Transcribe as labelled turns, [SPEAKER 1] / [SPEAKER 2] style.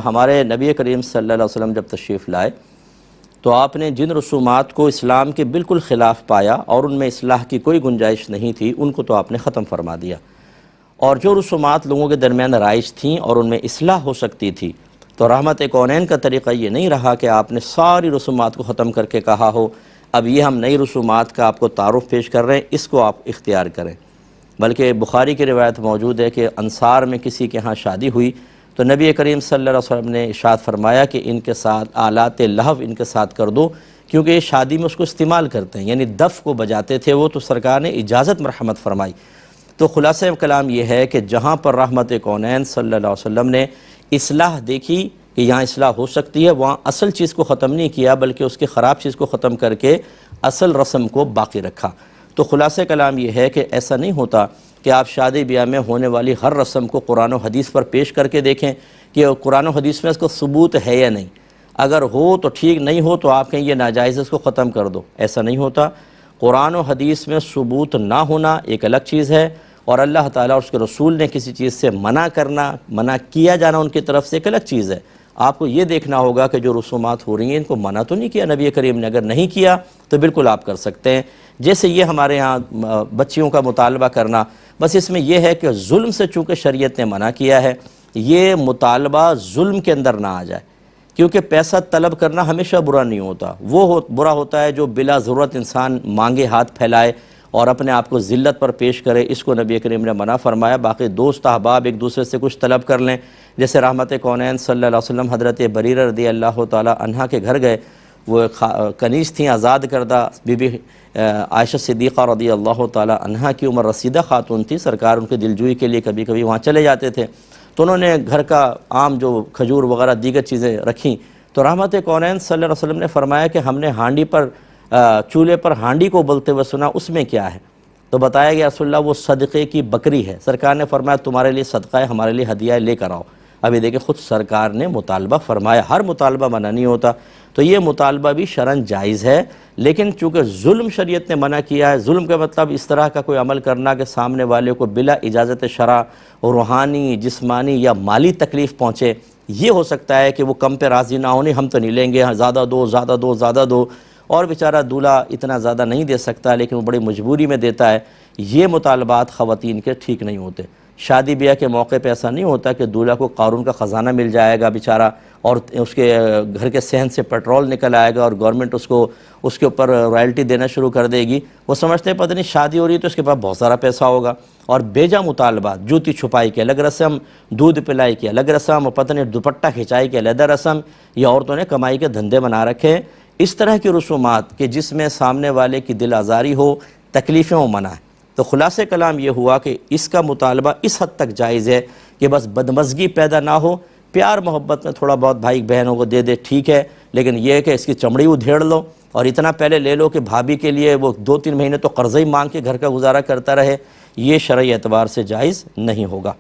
[SPEAKER 1] ہمارے نبی کریم صلی اللہ علیہ وسلم جب تشریف لائے تو آپ نے جن رسومات کو اسلام کے بالکل خلاف پایا اور ان میں اصلاح کی کوئی گنجائش نہیں تھی ان کو تو آپ نے ختم فرما دیا، اور جو رسومات لوگوں کے درمیان رائج تھیں اور ان میں اصلاح ہو سکتی تھی تو رحمت کونین کا طریقہ یہ نہیں رہا کہ آپ نے ساری رسومات کو ختم کر کے کہا ہو اب یہ ہم نئی رسومات کا آپ کو تعارف پیش کر رہے ہیں، اس کو آپ اختیار کریں، بلکہ بخاری کی روایت موجود ہے کہ انصار میں کسی کے ہاں شادی ہوئی تو نبی کریم صلی اللہ علیہ وسلم نے ارشاد فرمایا کہ ان کے ساتھ آلات لہو ان کے ساتھ کر دو، کیونکہ یہ شادی میں اس کو استعمال کرتے ہیں، یعنی دف کو بجاتے تھے وہ، تو سرکار نے اجازت مرحمت فرمائی۔ تو خلاصہ کلام یہ ہے کہ جہاں پر رحمت کونین صلی اللہ علیہ وسلم نے اصلاح دیکھی کہ یہاں اصلاح ہو سکتی ہے، وہاں اصل چیز کو ختم نہیں کیا بلکہ اس کی خراب چیز کو ختم کر کے اصل رسم کو باقی رکھا۔ تو خلاصہ کلام یہ ہے کہ ایسا نہیں ہوتا کہ آپ شادی بیاہ میں ہونے والی ہر رسم کو قرآن و حدیث پر پیش کر کے دیکھیں کہ قرآن و حدیث میں اس کو ثبوت ہے یا نہیں، اگر ہو تو ٹھیک، نہیں ہو تو آپ کہیں یہ ناجائز ہے اس کو ختم کر دو، ایسا نہیں ہوتا۔ قرآن و حدیث میں ثبوت نہ ہونا ایک الگ چیز ہے، اور اللہ تعالیٰ اور اس کے رسول نے کسی چیز سے منع کرنا، منع کیا جانا ان کی طرف سے ایک الگ چیز ہے۔ آپ کو یہ دیکھنا ہوگا کہ جو رسومات ہو رہی ہیں ان کو منع تو نہیں کیا نبی کریم نے، اگر نہیں کیا تو بالکل آپ کر سکتے ہیں۔ جیسے یہ ہمارے ہاں بچیوں کا مطالبہ کرنا، بس اس میں یہ ہے کہ ظلم سے چونکہ شریعت نے منع کیا ہے، یہ مطالبہ ظلم کے اندر نہ آ جائے، کیونکہ پیسہ طلب کرنا ہمیشہ برا نہیں ہوتا، وہ برا ہوتا ہے جو بلا ضرورت انسان مانگے ہاتھ پھیلائے اور اپنے آپ کو ذلت پر پیش کرے، اس کو نبی کریم نے منع فرمایا۔ باقی دوست احباب ایک دوسرے سے کچھ طلب کر لیں، جیسے رحمت کونین صلی اللہ علیہ وسلم حضرت بریرہ رضی اللہ تعالی عنہا کے گھر گئے، وہ کنیز تھیں، آزاد کردہ بی بی عائشہ صدیقہ رضی اللہ تعالی عنہا کی عمر رسیدہ خاتون تھی، سرکار ان کے دلجوئی کے لیے کبھی کبھی وہاں چلے جاتے تھے، تو انہوں نے گھر کا عام جو کھجور وغیرہ دیگر چیزیں رکھیں، تو رحمت کونین صلی اللہ علیہ وسلم نے فرمایا کہ ہم نے ہانڈی پر چولہے پر ہانڈی کو بولتے ہوئے سنا، اس میں کیا ہے؟ تو بتایا گیا رسول اللہ وہ صدقے کی بکری ہے۔ سرکار نے فرمایا تمہارے لیے صدقہ ہے، ہمارے لیے ہدیہ ہے، لے کر آؤ۔ ابھی دیکھیں خود سرکار نے مطالبہ فرمایا، ہر مطالبہ منع نہیں ہوتا، تو یہ مطالبہ بھی شرعاً جائز ہے، لیکن چونکہ ظلم شریعت نے منع کیا ہے، ظلم کا مطلب اس طرح کا کوئی عمل کرنا کہ سامنے والے کو بلا اجازت شرع روحانی، جسمانی یا مالی تکلیف پہنچے، یہ ہو سکتا ہے کہ وہ کم پہ راضی نہ ہونے، ہم تو نہیں لیں گے، زیادہ دو زیادہ دو زیادہ دو، اور بیچارہ دولہا اتنا زیادہ نہیں دے سکتا لیکن وہ بڑی مجبوری میں دیتا ہے، یہ مطالبات خواتین کے ٹھیک نہیں ہوتے۔ شادی بیاہ کے موقع پہ ایسا نہیں ہوتا کہ دولہا کو قارون کا خزانہ مل جائے گا بیچارہ، اور اس کے گھر کے صحن سے پیٹرول نکل آئے گا اور گورنمنٹ اس کے اوپر رائلٹی دینا شروع کر دے گی، وہ سمجھتے ہیں پتہ نہیں شادی ہو رہی ہے تو اس کے پاس بہت سارا پیسہ ہوگا، اور بیجا مطالبات، جوتی چھپائی کی الگ رسم، دودھ پلائی کی الگ رسم، اور پتہ نہیں دوپٹہ کھچائی کی علیحدہ رسم، یہ عورتوں نے کمائی کے دھندے بنا رکھے ہیں۔ اس طرح کی رسومات کہ جس میں سامنے والے کی دل آزاری ہو، تکلیفیں وہ منع ہے۔ تو خلاصہ کلام یہ ہوا کہ اس کا مطالبہ اس حد تک جائز ہے کہ بس بدمزگی پیدا نہ ہو، پیار محبت میں تھوڑا بہت بھائی بہنوں کو دے دے ٹھیک ہے، لیکن یہ کہ اس کی چمڑی ادھیڑ لو اور اتنا پہلے لے لو کہ بھابھی کے لیے وہ 2-3 مہینے تو قرضہ ہی مانگ کے گھر کا گزارا کرتا رہے، یہ شرعی اعتبار سے جائز نہیں ہوگا۔